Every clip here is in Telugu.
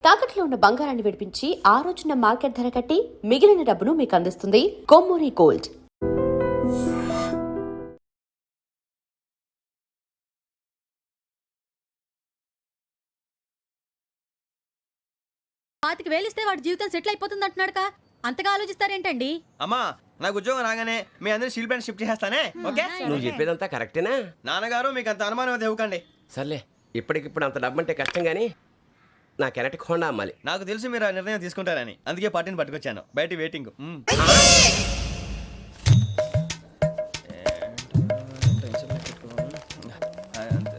తాకట్లో ఉన్న బంగారాన్ని విడిపించి ఆ రోజున మార్కెట్ ధర కట్టి మిగిలిన డబ్బును మీకు అందిస్తుంది కొమ్మూరి గోల్డ్. పాతికి వేలిస్తే వాడి జీవితం సెటిల్ అయిపోతుంది అంటున్నాడుకా. అంతగా ఆలోచిస్తారేంటండి? అమ్మా నాకు ఉద్యోగం రాగానే మీ అందరి స్టీల్ ప్లాంట్ షిఫ్ట్ చేస్తానే. ఓకే, నువ్వు చెప్పేదంతా కరెక్టేనా? నాన్నగారు మీకు అంత అనుమానం అయితే ఇవ్వకండి. సర్లే, ఇప్పటికిప్పుడు అంత డబ్బు అంటే కష్టం కానీ నా కెనటిక్ హోండా అమ్మాలి. నాకు తెలుసు మీరు ఆ నిర్ణయం తీసుకుంటారని, అందుకే పార్టీని పట్టుకొచ్చాను. బయట వెయిటింగ్.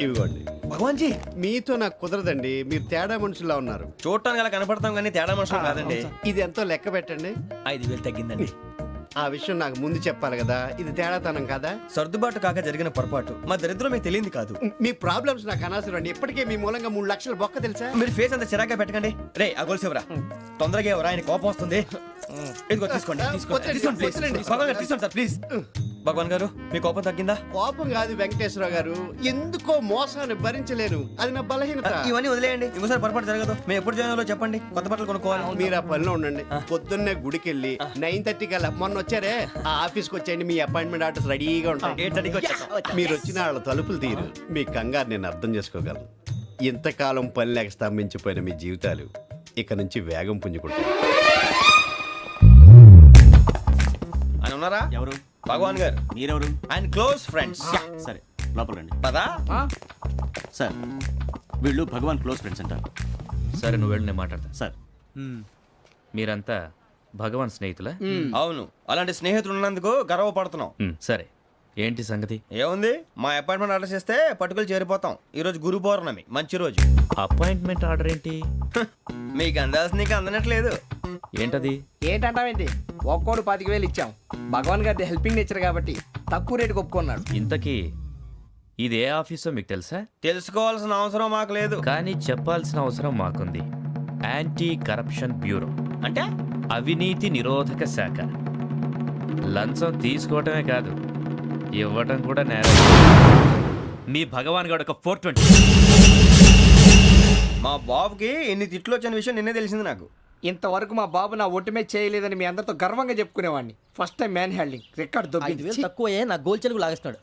ఇవ్వండి. భగవాన్ జీ, మీతో నాకు కుదరదండి, మీరు తేడా మనుషుల్లా ఉన్నారు. చూడటానికి అలా కనపడతాం కానీ తేడా మనుషులు కాదండి. ఇది ఎంతో లెక్క పెట్టండి. 5,000 తగ్గిందండి. ఆ విషయం నాకు ముందు చెప్పాలి కదా, ఇది తేడాతనం కదా. సర్దుబాటు కాక జరిగిన పొరపాటు, మా దరిద్రం మీకు తెలియంది కాదు. మీ ప్రాబ్లమ్స్ నాకు అనవసరం అండి. ఇప్పటికే మీ మూలంగా 3 లక్షల బొక్క తెలుసా. మీరు ఫేస్ అంత చిరాగ్గా పెట్టకండి. రే ఆ గొలుసు ఎవరా, తొందరగా ఎవరా, ఆయన కోపం వస్తుంది. ఇదిగో తీసుకోండి. తీసుకోండి ప్లీజ్. భగవాన్ గారు తీసుకోండి సార్ ప్లీజ్. భగవాన్ గారు మీ కోపం తగ్గిందా? కోపం కాదు వెంకటేశ్వర గారు, ఎందుకో మోసాన్ని భరించలేను, అది నా బలహీనత. ఇవన్నీ వదిలేయండి, ఇంకోసారి పొరపాటు జరగదు. మేము ఎప్పుడు జాయిన్ అవ్వాలో చెప్పండి, కొత్త బట్టలు కొనుక్కోవాలి. మీరు ఆ పనిలో ఉండండి. పొద్దున్నే గుడికి వెళ్ళి 9:30 కల్లా, మొన్న వచ్చారే ఆ ఆఫీస్కి వచ్చేయండి. మీ అపాయింట్మెంట్ ఆర్డర్స్ రెడీగా ఉంటాయి. 8:30కి వచ్చేస్తాం. మీరు వచ్చిన వాళ్ళ తలుపులు తీరు. మీ కంగారు నేను అర్థం చేసుకోగలను. ఇంతకాలం పని లేక స్తంభించిపోయిన మీ జీవితాలు ఇక నుంచి వేగం పుంజుకుంటాయి. ఆయన ఉన్నారా? ఎవరు? భగవాన్ గారు. మీరెవరు? ఆయన క్లోజ్ ఫ్రెండ్స్. సరే లోపల రండి. పదా సార్ వీళ్ళు భగవాన్ క్లోజ్ ఫ్రెండ్స్ అంటారు. సరే నువ్వు వెళ్ళి నేను మాట్లాడతా. సార్ మీరంతా భగవాన్ స్నేహితులా? అవును, అలాంటి స్నేహితులు ఉన్నందుకు గర్వపడుతున్నాం. సరే ఏంటి సంగతి? ఏముంది, మా అపాయింట్మెంట్ ఆర్డర్ చేస్తే పట్టుకులు చేరిపోతాం. ఈ రోజు గురు పౌర్ణమి, మంచి రోజు. అపాయింట్మెంట్ ఆర్డర్ ఏంటి? మీకు అందాల్సిన నీకు అందనట్లేదు. ఏంటది? ఏంటంటావేంటి? ఒక్కోడు 25,000 ఇచ్చాం. భగవాన్ గారి హెల్పింగ్ నేచర్ కాబట్టి తక్కువ రేటుకి ఒప్పుకున్నాడు. ఇంతకీ ఇది ఏ ఆఫీసో మీకు తెలుసా? తెలుసుకోవాల్సిన అవసరం మాకు లేదు, కానీ చెప్పాల్సిన అవసరం మాకుంది. యాంటీ కరప్షన్ బ్యూరో అంటే అవినీతి నిరోధక శాఖ. లంచం తీసుకోవటమే కాదు, ఇవ్వటం కూడా నేరం. మీ భగవాన్ గారు ఒక 420. మా బాబుకి ఎన్ని తిట్లు వచ్చిన విషయం నిన్నే తెలిసింది నాకు. ఇంతవరకు మా బాబు నా ఒట్టుమే చేయలేదని మీ అందరితో గర్వంగా చెప్పుకునేవాడిని. First time man handing record దొరికింది. తక్కువే నా గోల్ చెలుగు లాగేస్తున్నాడు.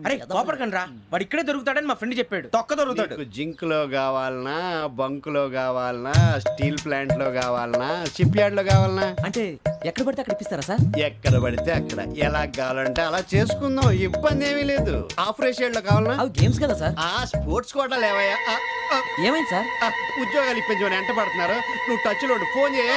అరే కోపడకండి రా, వాడు ఇక్కడే దొరుకుతాడని మా ఫ్రెండ్ చెప్పాడు. తొక్క దొరుకుతాడు. మీకు జింక్ లో కావాలనా, బంక్ లో కావాలనా, స్టీల్ ప్లాంట్ లో కావాలనా, షిప్ యార్డ్ లో కావాలనా? అంటే ఎక్కడ పడితే అక్కడ ఇప్పిస్తారా సార్? ఎక్కడ పడితే అక్కడ, ఎలా కావాలంటే అలా చేసుకుందాం, ఇబ్బంది ఏమీ లేదు. ఆపరేషన్ లో కావాలనా? అవి గేమ్స్ కదా సార్. ఆ స్పోర్ట్స్ కోటా లేవయ్యా. ఏమైంది సార్? ఉద్యోగాలు ఇప్పించమని ఎంట పడుతున్నారు. నువ్వు టచ్ లో ఫోన్ చేయ.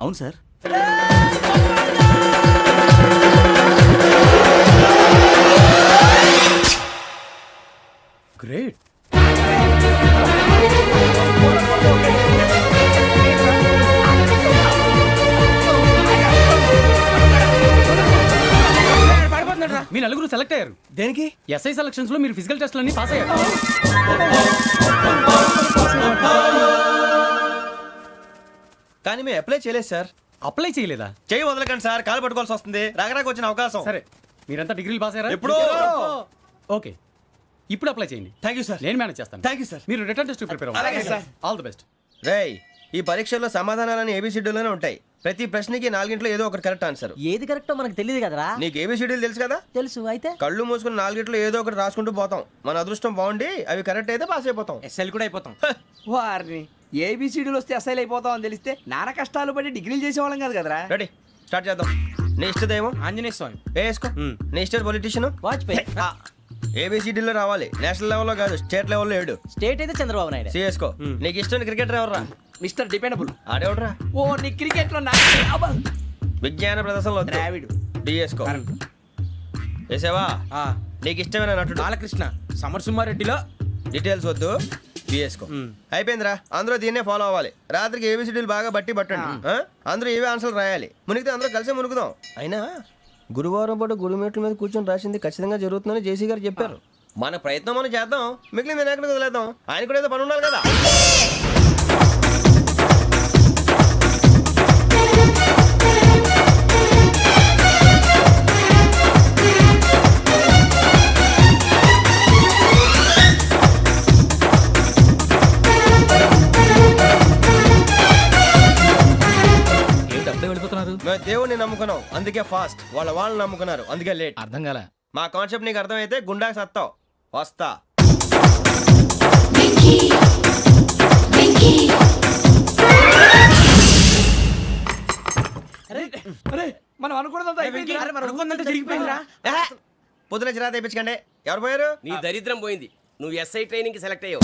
అవును సార్. గ్రేట్. మీ నలుగురు సెలెక్ట్ అయ్యారు. దేనికి? ఎస్ఐ సెలక్షన్స్ లో మీరు ఫిజికల్ టెస్ట్ అన్ని పాస్ అయ్యారు. కానీ మేము అప్లై చేయలేదు సార్. అప్లై చేయలేదా? చేయి వదలకండి సార్, కాలు పట్టుకోవాల్సి వస్తుంది. రాగరాకు వచ్చిన అవకాశం. సరే, మీరంతా డిగ్రీలు పాస్ అయ్యారా? ఎప్పుడో. ఓకే, ఇప్పుడు అప్లై చేయండి. Thank you sir. నేను మేనేజ్ చేస్తాను. Thank you sir. మీరు రిటర్న్ టెస్ట్ ప్రిపేర్ అలాగే అవ్వండి. సార్. All the best. రేయ్, ఈ పరీక్షల్లో సమాధానాలని ఏబిసిడ్యూల్లోనే ఉంటాయి. ప్రతి ప్రశ్నకి 4 ఏదో ఒకటి కరెక్ట్ ఆన్సర్. ఏది కరెక్టో మనకు తెలియదు కదరా. నీకు ఏబిసిడ్యూల్ తెలుసు కదా. తెలుసు, అయితే కళ్ళు మూసుకుని 4 ఏదో ఒకటి రాసుకుంటూ పోతాం. మన అదృష్టం బాగుండి అవి కరెక్ట్ అయితే పాస్ అయిపోతాం. ఎస్ఎల్ కూడా అయిపోతాం. వారిని ఏబిసిడీలు వస్తే ఎస్ఐలు అయిపోతాం అని తెలిస్తే నాన్న కష్టాలు పడి డిగ్రీలు చేసేవాళ్ళం కాదు కదరా. రెడీ, స్టార్ట్ చేద్దాం. నీ ఇష్టదేమో ఆంజనేయ స్వామి. వేసుకో. నీ ఇష్ట పొలిటీషియన్ వాజ్పేయి. ఏబిసిడీలో రావాలి. నేషనల్ లెవెల్లో కాదు, స్టేట్ లెవెల్లో 7. స్టేట్ అయితే చంద్రబాబు నాయుడు. సిఎస్కో. నీకు ఇష్టం క్రికెటర్ ఎవర్రా? Mister dependable. ఆడేవడరా? ఓ నీ క్రికెట్ లో విజ్ఞాన ప్రదర్శనలో ద్రావిడు. డిఎస్కో. వేసావా? నీకు ఇష్టమైన నటుడు? బాలకృష్ణ. సమర్సింహారెడ్డిలో డీటెయిల్స్ వద్దు, బిఎస్కో. అయిపోయిందిరా. అందరూ దీన్నే ఫాలో అవ్వాలి. రాత్రికి ఏబిసిడీలు బాగా బట్టి పట్టండి. అందరూ ఏవే ఆన్సర్లు రాయాలి. మునిగితే అందరూ కలిసి మునుగుదాం. అయినా గురువారం పాటు గురుమేట్ల మీద కూర్చొని రాసింది ఖచ్చితంగా జరుగుతుందని జేసీ గారు చెప్పారు. మన ప్రయత్నం మనం చేద్దాం, మిగిలింది వినాయకుడికి వదిలేద్దాం. ఆయన కూడా ఏదో పని ఉండాలి కదా. వెళ్ళిపోతున్నారు. మేము దేవుడిని నమ్ముకున్నాం, అందుకే ఫాస్ట్. వాళ్ళని నమ్ముకున్నారు, అందుకే లేట్. అర్థం కాల. మా కాన్సెప్ట్ నీకు అర్థమైతే గుండాకి సత్తావు. వస్తా. అరే మనం అనుకున్నదంతా జరిగిపోయిందిరా. పొద్దున చిరా తెప్పించకండి. ఎవరు పోయారు? నీ దరిద్రం పోయింది. నువ్వు ఎస్ఐ ట్రైనింగ్ కి సెలెక్ట్ అయ్యావు.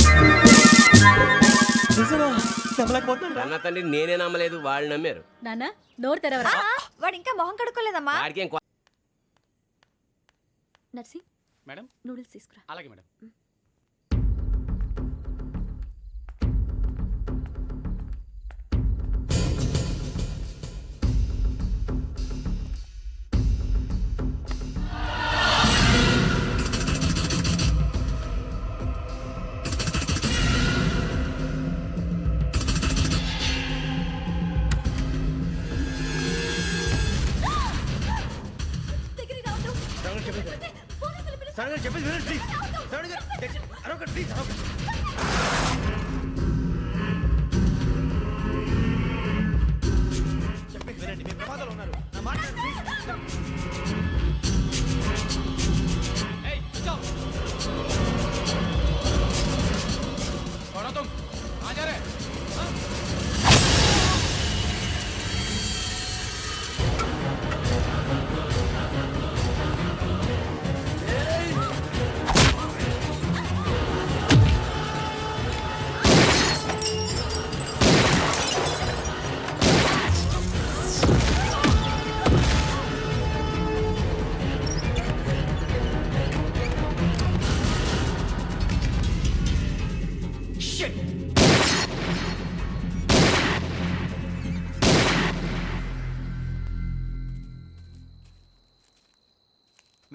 అన్న తండ్రి నేనే నమ్మలేదు, వాళ్ళు నమ్మారు. నాన్న నోరు తెరవరా. వాడు ఇంకా మొహం కడుక్కోలేదమ్మా. వాడికి ఏం నర్సి, మేడం. నూడిల్స్ తీసుకురా. అలాగే మేడం. చెప్పేసి వినండి, ప్లీజ్. అరొకటి, ప్లీజ్. చెప్పేసి వినండి, మీ ప్రమాదాలు ఉన్నారు. నా మాట వినండి, ప్లీజ్.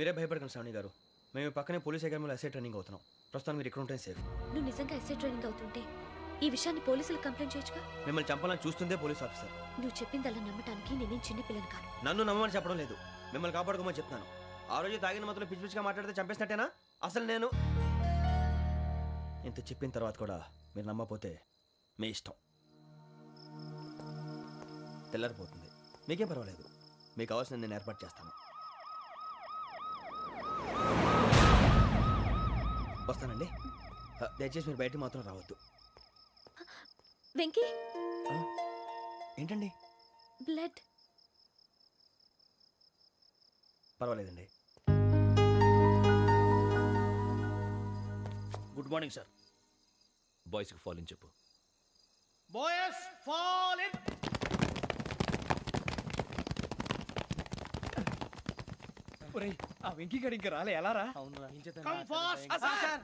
మీరే భయపడకండి శ్రావణి గారు. మేము పక్కనే పోలీస్ అకాడమీలో ఎస్ఐ ట్రైనింగ్ అవుతున్నాం. ప్రస్తుతం మీరు ఇక్కడ ఉంటే సేఫ్. నువ్వు నిజంగా ఎస్ఐ ట్రైనింగ్ అవుతుంటే ఈ విషయాన్ని పోలీసులకు కంప్లైంట్ చేయొచ్చుగా. మిమ్మల్ని చంపాలని చూస్తుందే పోలీస్ ఆఫీసర్. నువ్వు చెప్పిందల్లా నమ్మటానికి నేనేం చిన్న పిల్లని కాను. నన్ను నమ్మమని చెప్పడం లేదు, మిమ్మల్ని కాపాడుకోమని చెప్తున్నాను. ఆ రోజు తాగిన మొత్తం పిచ్చి పిచ్చిగా మాట్లాడితే చంపేసినట్టేనా? అసలు నేను ఇంత చెప్పిన తర్వాత కూడా మీరు నమ్మపోతే మీ ఇష్టం. తెల్లరిపోతుంది, మీకేం పర్వాలేదు. మీకు కావాల్సిన నేను ఏర్పాటు చేస్తాను. వస్తానండి. దయచేసి మీరు బయట మాత్రం రావద్దు. వెంకీ, ఏంటండి? బ్లడ్. పర్వాలేదండి. Good morning sir. బాయ్స్కి ఫాల్ ఇన్ చెప్పు. Boys fall in. ఒరేయ్, ఆ వెంకీ గడి ఇంకా రాలే, ఎలా రా? Come fast sir.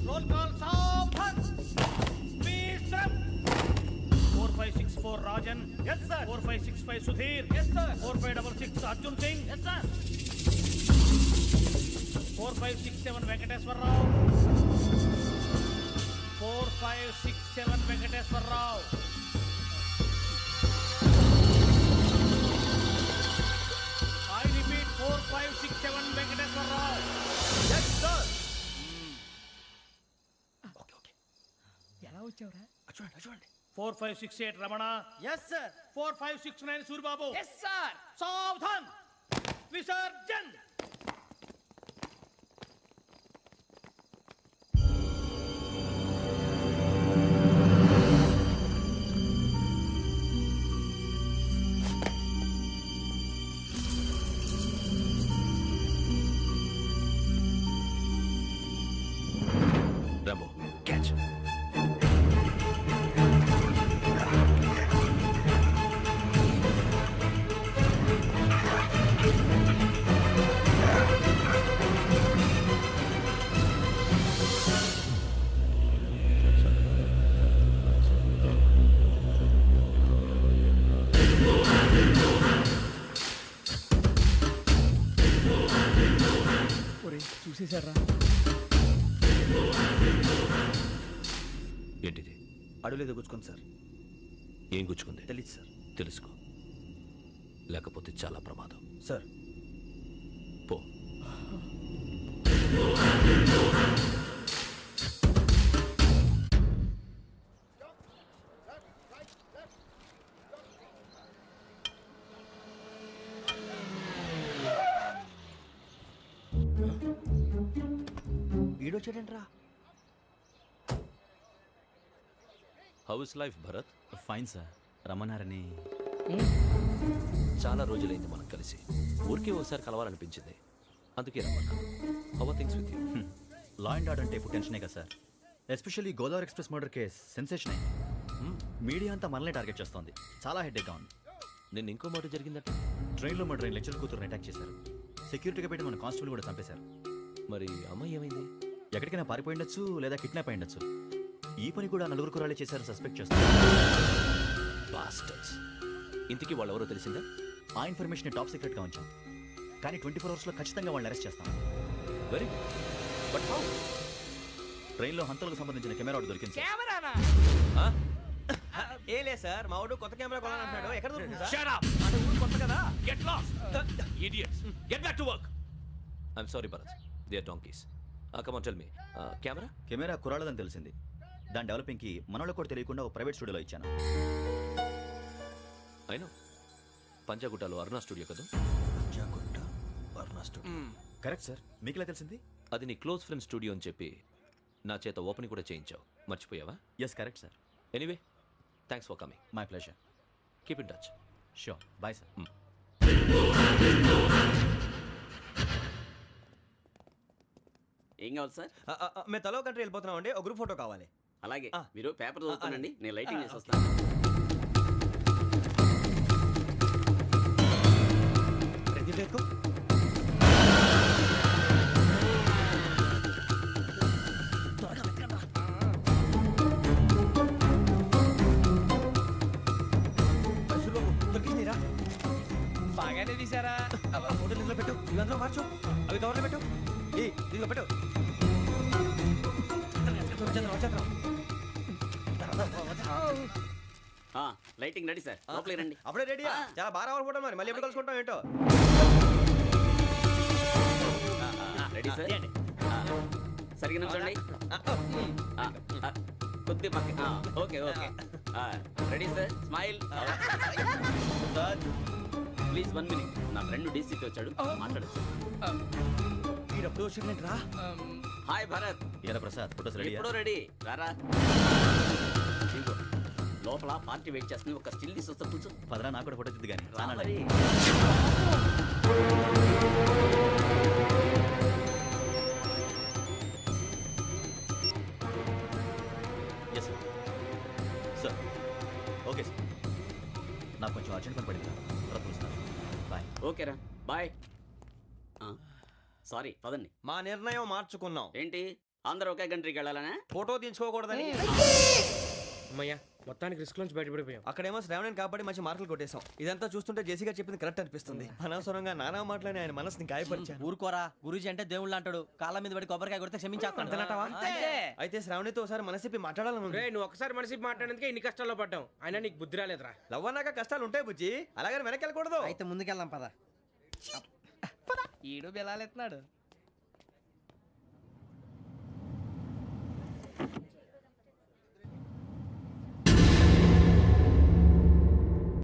Roll call సావధాన్. Speed step. 4564 Rajan. yes sir. 4565 Sudheer. yes sir. 4566 Arjun Singh. yes sir. 4567 Venkateswara Rao. 4567 Venkateswara Rao. చూడండి 4568 Ramana yes sir 4569 Suribabu yes sir సావధాన్ విసర్జన్. Rambo catch. ఏంటిది? అడవిలో గుచ్చుకుంది సార్. ఏం గుచ్చుకుంది? తెలీదు సార్. తెలుసుకో, లేకపోతే చాలా ప్రమాదం. సార్ పో. ఈడొచ్చాడంట్రా. How is life Bharat? Fine sir. రమ్మన్నారని. చాలా రోజులైంది మనం కలిసి. ఊరికే ఒకసారి కలవాలనిపించింది, అందుకే రమ్మన్నా. How are things with you? Law and order అంటే ఇప్పుడు టెన్షనే కదా sir. Especially Godavari express murder case sensation అయింది. మీడియా అంతా మనల్ని టార్గెట్ చేస్తోంది. చాలా హెడ్ఏక్గా ఉంది. నిన్న ఇంకో మాట జరిగిందట. ట్రైన్లో మర్డర్ అయిన లెక్చర్ కూతురుని అటాక్ చేశారు. సెక్యూరిటీగా పెట్టి మన కానిస్టేబుల్ కూడా చంపేశారు. మరి అమ్మాయి ఏమైంది? ఎక్కడికైనా పారిపోయి ఉండొచ్చు, లేదా కిడ్నాప్ అయి ఉండొచ్చు. ఈ పని కూడా నలుగురు కురాలే చేశారు సస్పెక్ట్ చేస్తారు. బాస్టర్స్. ఇంతకీ వాళ్ళెవరో తెలిసిందా? ఆ ఇన్ఫర్మేషన్ టాప్ సీక్రెట్గా ఉంచాం, కానీ 24 అవర్స్లో ఖచ్చితంగా వాళ్ళని అరెస్ట్ చేస్తాం. Very good. But how? ట్రైన్లో హంతలకు సంబంధించిన కెమెరా ఒకటి దొరికింది సార్. ఏలే సార్, మా వాడు కొత్త కెమెరా కొనాలంటున్నాడు. ఎక్కడ దొరుకుతుంది సార్? Shut up! అంటే ఊరు కొత్త కదా. Get lost! Idiots! Get back to work! I'm sorry, Bharat. They are donkeys. Come on, tell me. Camera? Camera కురాలదని తెలిసింది. దాని డెవలపింగ్కి మనలో కూడా తెలియకుండా ఒక ప్రైవేట్ స్టూడియోలో ఇచ్చాను. I know. పంజాగుట్టలో అరుణా స్టూడియో కదా? పంజాగుట్ట వర్ణ స్టూడియో. Correct sir. మీకు ఎలా తెలిసింది? అది నీ క్లోజ్ ఫ్రెండ్ స్టూడియో అని చెప్పి నా చేత ఓపెన్ కూడా చేయించావు. మర్చిపోయావా? Yes correct sir. Anyway, thanks for coming. My pleasure. Keep in touch. Sure. Bye sir. ఏం కావాలి సార్? మేము తలో కంట్రీ వెళ్ళిపోతున్నాం అండి. ఒక గ్రూప్ ఫోటో కావాలి. అలాగే మీరు పేపర్ చదువుతానండి, నేను లైటింగ్ చేసి వస్తాను. బాగానే తీసారా? ఫోటో ఇందులో పెట్టు, ఇవంతా మార్చు, అవి కవర్లో పెట్టు. దీనిలో పెట్టు. లైటింగ్ రెడీ సార్, లోపలికి రండి. అప్పుడే రెడీ? చాలా బాగా రావాలి ఫోటో. మరి మళ్ళీ ఎప్పుడు కలుసుకుంటాం ఏంటో. Ready sir. సరిగ్గా నిల్చోండి. కొద్ది పక్క. Okay okay. Ready sir. Smile. Please 1 minute. నా ఫ్రెండ్ డీసీపీ వచ్చాడు, మాట్లాడచ్చు. ఈడప్పుడు వచ్చిందంటరా. హాయ్ భరత్. ఏరా ప్రసాద్, ఫోటోస్ రెడీ? ఎప్పుడో రెడీ. రారా. ఇదిగో, లోపల పార్టీ వెయిట్ చేస్తుంది. ఒక స్టిల్ తీసి వస్తా, కూర్చో. పదరా, నాకు కూడా ఫోటో తిద్దు కానీ. రా మరి. Yes sir. Sir okay sir. నాకు కొంచెం అర్జెంట్ పని పడింది, తర్వాత చూస్తాను. బాయ్. ఓకేరా, బాయ్. సారీ, పదండి. మా నిర్ణయం మార్చుకున్నాం. ఏంటి, అందరూ ఒకే కంట్రీకి వెళ్ళాలనే? ఫోటో తీసుకోకూడదని. అమ్మయ్యా, మొత్తానికి రిస్క్ నుంచి బయటపడిపోయాం. అక్కడేమో శ్రావణిని కాబట్టి మంచి మార్కులు కొట్టేశాం. ఇదంతా చూస్తుంటే జేసీగా చెప్పింది కరెక్ట్ అనిపిస్తుంది. అనవసరంగా నానా మాటలని ఆయన మనసుని గాయపరిచాను. ఊరుకోరా, గురూజీ అంటే దేవుళ్ళు అంటాడు. కాళ్ళ మీద పడి కొబ్బరికాయ కొడితే క్షమించేస్తాడు. అయితే శ్రావణితో ఒకసారి మనసిప్పి మాట్లాడాలను. రే, నువ్వు ఒకసారి మనసి మాట్లాడేందుకే ఇన్ని కష్టాల్లో పడ్డాం. అయినా నీకు బుద్ధి రాలేదురా. లవ్ అన్నాక కష్టాలు ఉంటాయి బుజ్జి, అలాగని వెనక్కి వెళ్ళకూడదు. అయితే ముందుకెళ్దాం పద. ఈడు బెలాలెత్తున్నాడు.